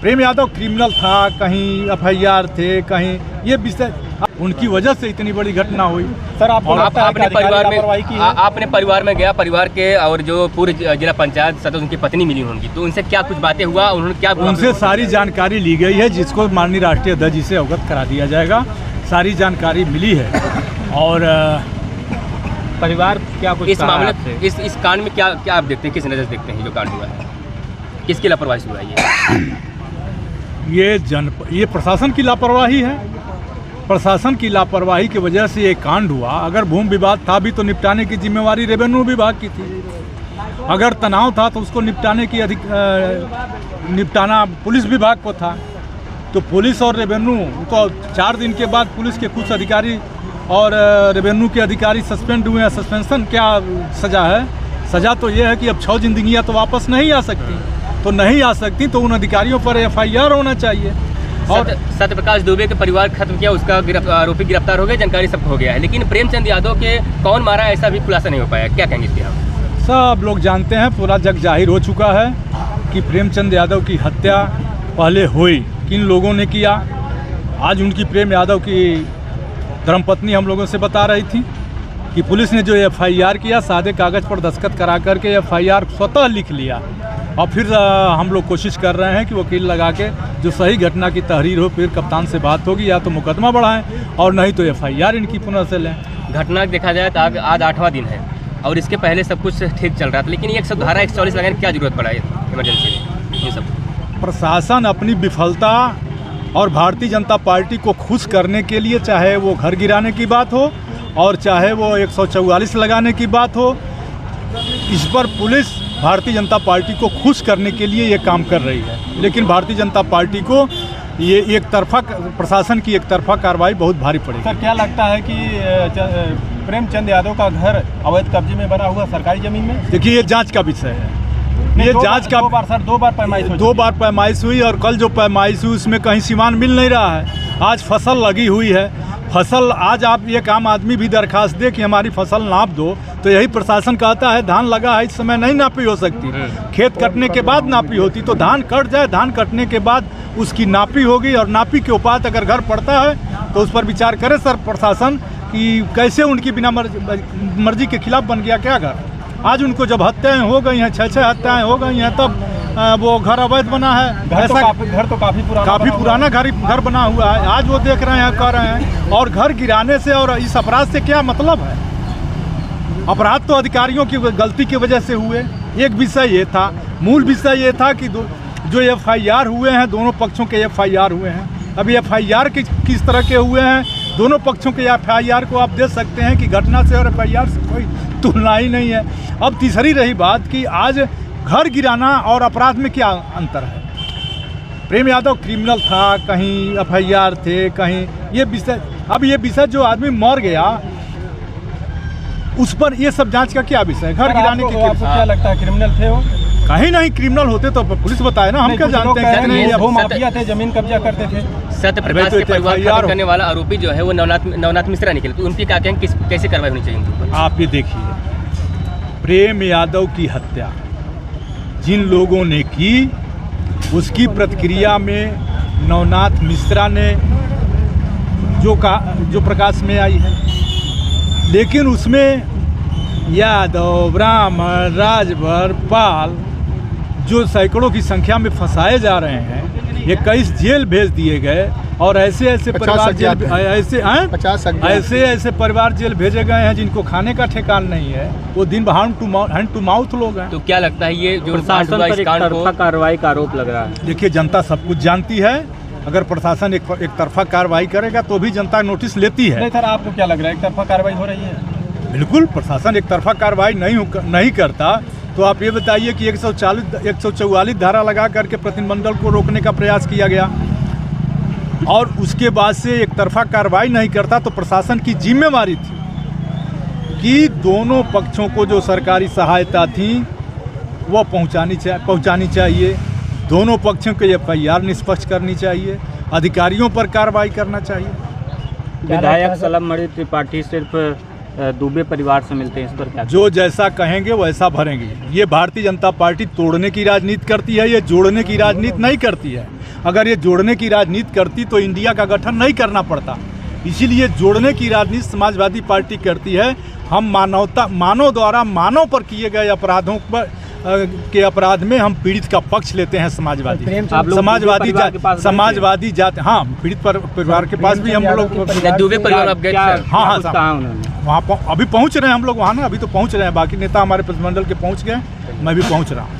प्रेम Yadav criminal था, कहीं FIR थे, कहीं ये विषय उनकी वजह से इतनी बड़ी घटना हुई। सर आपने परिवार में गया, परिवार के और जो पूरे जिला पंचायत सदस्य उनकी पत्नी मिली होंगी, तो उनसे क्या कुछ बातें हुआ, उन्होंने क्या उनसे सारी जानकारी ली गई है, जिसको माननीय राष्ट्रीय अध्यक्ष जी से अवगत करा दिया जाएगा। सारी जानकारी मिली है और परिवार क्या कुछ इस मामले इस कांड में क्या आप देखते हैं, किस नज़र से देखते हैं जो कांड हुआ है, किसकी लापरवाही से हुआ है ये प्रशासन की लापरवाही है। प्रशासन की लापरवाही की वजह से ये कांड हुआ। अगर भूमि विवाद था भी तो निपटाने की जिम्मेवारी रेवेन्यू विभाग की थी। अगर तनाव था तो उसको निपटाना पुलिस विभाग को था। तो पुलिस और रेवेन्यू तो 4 दिन के बाद पुलिस के कुछ अधिकारी और रेवेन्यू के अधिकारी सस्पेंड हुए हैं। सस्पेंशन क्या सज़ा है? सज़ा तो ये है कि अब 6 जिंदगियाँ तो वापस नहीं आ सकती, तो नहीं आ सकती तो उन अधिकारियों पर एफआईआर होना चाहिए। और सत्यप्रकाश दुबे के परिवार खत्म किया, उसका आरोपी गिरफ्तार हो गया, जानकारी सब हो गया है, लेकिन प्रेमचंद यादव के कौन मारा ऐसा भी खुलासा नहीं हो पाया, क्या कहेंगे इसके आप? सब लोग जानते हैं, पूरा जग जाहिर हो चुका है कि प्रेमचंद यादव की हत्या पहले हुई, किन लोगों ने किया। आज उनकी प्रेम यादव की धर्मपत्नी हम लोगों से बता रही थी कि पुलिस ने जो एफआईआर किया, सादे कागज़ पर दस्तखत करा करके एफआईआर स्वतः लिख लिया और फिर हम लोग कोशिश कर रहे हैं कि वकील लगा के जो सही घटना की तहरीर हो, फिर कप्तान से बात होगी, या तो मुकदमा बढ़ाएं और नहीं तो एफआईआर इनकी पुनः से लें। घटना देखा जाए तो आज 8वां दिन है और इसके पहले सब कुछ ठीक चल रहा था, लेकिन 140 लगाने की क्या जरूरत पड़ा इमरजेंसी में? ये सब प्रशासन अपनी विफलता और भारतीय जनता पार्टी को खुश करने के लिए, चाहे वो घर गिराने की बात हो और चाहे वो 144 लगाने की बात हो, इस पर पुलिस भारतीय जनता पार्टी को खुश करने के लिए ये काम कर रही है। लेकिन भारतीय जनता पार्टी को ये एक तरफा प्रशासन की एक तरफा कार्रवाई बहुत भारी पड़ेगी। सर क्या लगता है कि प्रेमचंद यादव का घर अवैध कब्जे में बना हुआ सरकारी जमीन में? देखिए, ये जांच का विषय है। ये जांच का दो बार पैमाइश हुई और कल जो पैमाइश हुई उसमें कहीं सीमान मिल नहीं रहा है। आज फसल लगी हुई है, फसल आज आप एक आम आदमी भी दरखास्त दे कि हमारी फसल नाप दो, तो यही प्रशासन कहता है धान लगा है, इस समय नहीं नापी हो सकती, खेत कटने के बाद नापी होती। तो धान कट जाए, धान कटने के बाद उसकी नापी होगी और नापी के उपरांत अगर घर पड़ता है तो उस पर विचार करे सर प्रशासन कि कैसे उनकी बिना मर्जी के खिलाफ बन गया क्या घर। आज उनको जब हत्याएं हो गई हैं, 6 हत्याएं हो गई हैं, तब वो घर अवैध बना है। घर तो काफ़ी पुराना घर बना हुआ है। आज वो देख रहे हैं, कह रहे हैं, और घर गिराने से और इस अपराध से क्या मतलब है? अपराध तो अधिकारियों की गलती की वजह से हुए। एक विषय ये था, मूल विषय ये था कि जो एफआईआर हुए हैं, दोनों पक्षों के एफआईआर हुए हैं। अभी एफआईआर किस तरह के हुए हैं, दोनों पक्षों के एफआईआर को आप देख सकते हैं कि घटना से और एफआईआर से कोई तुलना ही नहीं है। अब तीसरी रही बात कि आज घर गिराना और अपराध में क्या अंतर है? प्रेम यादव क्रिमिनल था, कहीं एफआईआर थे, कहीं ये विषय। अब ये विषय जो आदमी मर गया उस पर ये सब जांच का क्या विषय है? घर गिराने के आपको क्या लगता है क्रिमिनल थे वो? कहीं नहीं क्रिमिनल होते तो पुलिस बताए ना, हम क्या जानते हैं? भूमाफिया थे, जमीन कब्जा करते थे। सत्यप्रकाश के परिवार खत्म करने वाला आरोपी जो है वो नवनाथ मिश्रा निकले, तो उनकी क्या कहेंगे, कैसे कार्रवाई होनी चाहिए उनके ऊपर? आप ये देखिए, प्रेम यादव की हत्या जिन लोगों ने की उसकी प्रतिक्रिया में नवनाथ मिश्रा ने जो प्रकाश में आई है, लेकिन उसमें यादव, ब्राह्मण, राजभर, पाल जो सैकड़ों की संख्या में फंसाए जा रहे हैं, 21 जेल भेज दिए गए और ऐसे परिवार जेल ऐसे परिवार जेल भेजे गए हैं जिनको खाने का ठिकाना नहीं है। वो दिन हैंड टू माउथ लोग हैं। तो क्या लगता है ये जो प्रशासन पर एक तरफा कार्रवाई का आरोप लग रहा है? देखिए, जनता सब कुछ जानती है। अगर प्रशासन एक तरफा कार्रवाई करेगा तो भी जनता नोटिस लेती है। नहीं सर, आपको क्या लग रहा है एक तरफा कार्रवाई हो रही है? बिल्कुल, प्रशासन एक तरफा कार्रवाई नहीं करता तो आप ये बताइए कि 144 धारा लगा करके प्रतिनिधिमंडल को रोकने का प्रयास किया गया और उसके बाद से एक तरफा कार्रवाई नहीं करता तो प्रशासन की जिम्मेवारी थी कि दोनों पक्षों को जो सरकारी सहायता थी वो पहुंचानी चाहिए, दोनों पक्षों के एफआईआर निष्पक्ष करनी चाहिए, अधिकारियों पर कार्रवाई करना चाहिए। विधायक सलममणि त्रिपाठी सिर्फ दुबे परिवार से मिलते हैं, इस पर क्या? जो जैसा कहेंगे वैसा भरेंगे। ये भारतीय जनता पार्टी तोड़ने की राजनीति करती है, ये जोड़ने की राजनीति नहीं करती है। अगर ये जोड़ने की राजनीति करती तो इंडिया का गठन नहीं करना पड़ता। इसीलिए जोड़ने की राजनीति समाजवादी पार्टी करती है। हम मानव द्वारा मानव पर किए गए अपराधों पर के अपराध में हम पीड़ित का पक्ष लेते हैं। समाजवादी जाति, हाँ, पीड़ित परिवार के पास भी हम लोग दुबे परिवार आप गए थे सर? हाँ, वहाँ अभी पहुँच रहे हैं हम लोग वहाँ ना, अभी तो पहुँच रहे हैं। बाकी नेता हमारे प्रतिनिधिमंडल के पहुँच गए, मैं भी पहुँच रहा हूँ।